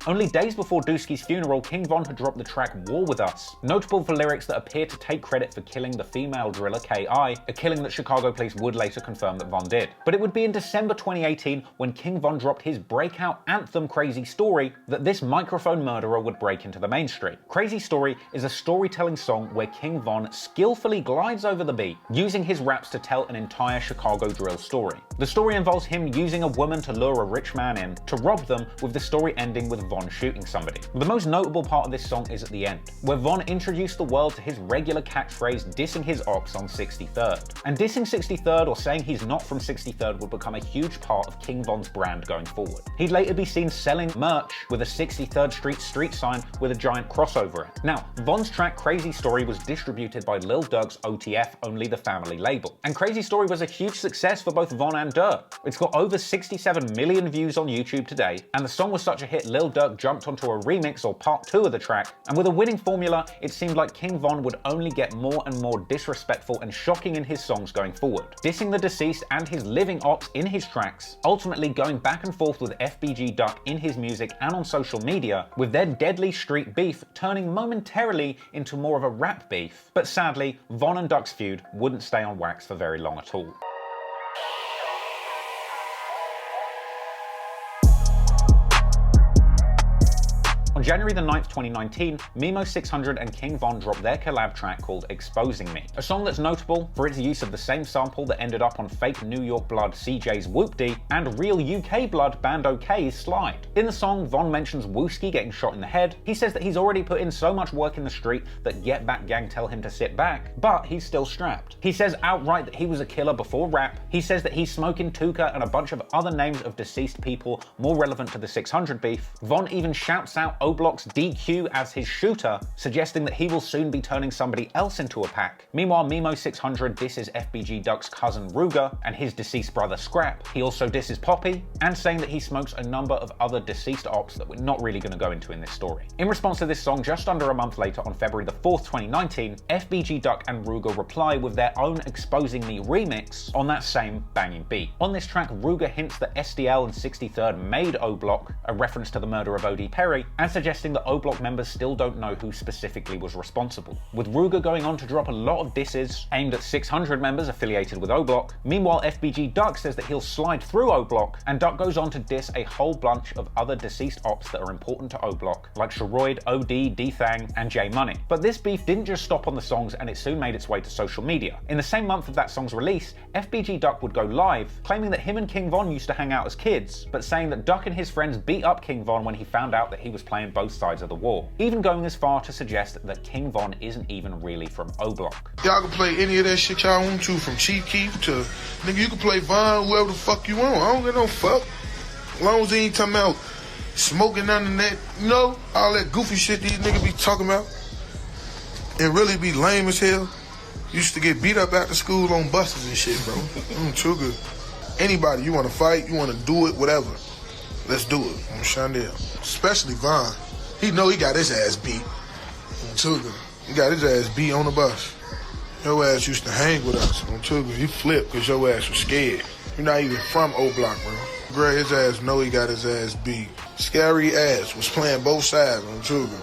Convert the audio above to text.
Only days before Dusky's funeral, King Von had dropped the track War With Us, notable for lyrics that appear to take credit for killing the female driller K.I., a killing that Chicago police would later confirm that Von did. But it would be in December 2018, when King Von dropped his breakout anthem Crazy Story, that this microphone murderer would break into the mainstream. Crazy Story is a storytelling song where King Von skillfully glides over the beat, using his raps to tell an entire Chicago drill story. The story involves him using a woman to lure a rich man in, to rob them, with the story ending with Von shooting somebody. The most notable part of this song is at the end, where Von introduced the world to his regular catchphrase dissing his ops on 63rd. And dissing 63rd or saying he's not from 63rd would become a huge part of King Von's brand going forward. He'd later be seen selling merch with a 63rd Street sign with a giant cross over it. Now, Von's track Crazy Story was distributed by Lil Durk's OTF, Only the Family label. And Crazy Story was a huge success for both Von and Durk. It's got over 67 million views on YouTube today, and the song was such a hit Lil Durk jumped onto a remix or part 2 of the track, and with a winning formula, it seemed like King Von would only get more and more disrespectful and shocking in his songs going forward, dissing the deceased and his living ops in his tracks, ultimately going back and forth with FBG Duck in his music and on social media, with their deadly street beef turning momentarily into more of a rap beef. But sadly, Von and Duck's feud wouldn't stay on wax for very long at all. On January the 9th, 2019, Mimo 600 and King Von dropped their collab track called Exposing Me, a song that's notable for its use of the same sample that ended up on fake New York blood CJ's Whoop-Dee and real UK blood Band OK's Slide. In the song, Von mentions Wooski getting shot in the head. He says that he's already put in so much work in the street that Get Back Gang tell him to sit back, but he's still strapped. He says outright that he was a killer before rap. He says that he's smoking Tuka and a bunch of other names of deceased people more relevant to the 600 beef. Von even shouts out O-Block's DQ as his shooter, suggesting that he will soon be turning somebody else into a pack. Meanwhile, Mimo 600 disses FBG Duck's cousin Ruger and his deceased brother Scrap. He also disses Poppy, and saying that he smokes a number of other deceased ops that we're not really going to go into in this story. In response to this song, just under a month later, on February the 4th, 2019, FBG Duck and Ruger reply with their own Exposing Me remix on that same banging beat. On this track, Ruger hints that SDL and 63rd made O-Block, a reference to the murder of O.D. Perry, and suggesting that O-Block members still don't know who specifically was responsible, with Ruger going on to drop a lot of disses aimed at 600 members affiliated with O-Block. Meanwhile, FBG Duck says that he'll slide through O-Block, and Duck goes on to diss a whole bunch of other deceased ops that are important to O-Block, like Sharoid, OD, D-Thang, and J Money. But this beef didn't just stop on the songs, and it soon made its way to social media. In the same month of that song's release, FBG Duck would go live, claiming that him and King Von used to hang out as kids, but saying that Duck and his friends beat up King Von when he found out that he was playing both sides of the war, even going as far to suggest that King Von isn't even really from O-Block. Y'all can play any of that shit y'all want to, from Chief Keef to, nigga, you can play Von, whoever the fuck you want. I don't give no fuck. As long as he ain't talking about smoking on the net, you know, all that goofy shit these niggas be talking about, and really be lame as hell. Used to get beat up after school on buses and shit, bro. Too good. Anybody, you want to fight, you want to do it, whatever, let's do it. I'm Shondell. Especially Von. He know he got his ass beat. Tuga. He got his ass beat on the bus. Your ass used to hang with us on Tuga. He flipped because your ass was scared. You're not even from O-Block, bro. Gray, his ass know he got his ass beat. Scary ass was playing both sides on Tuga.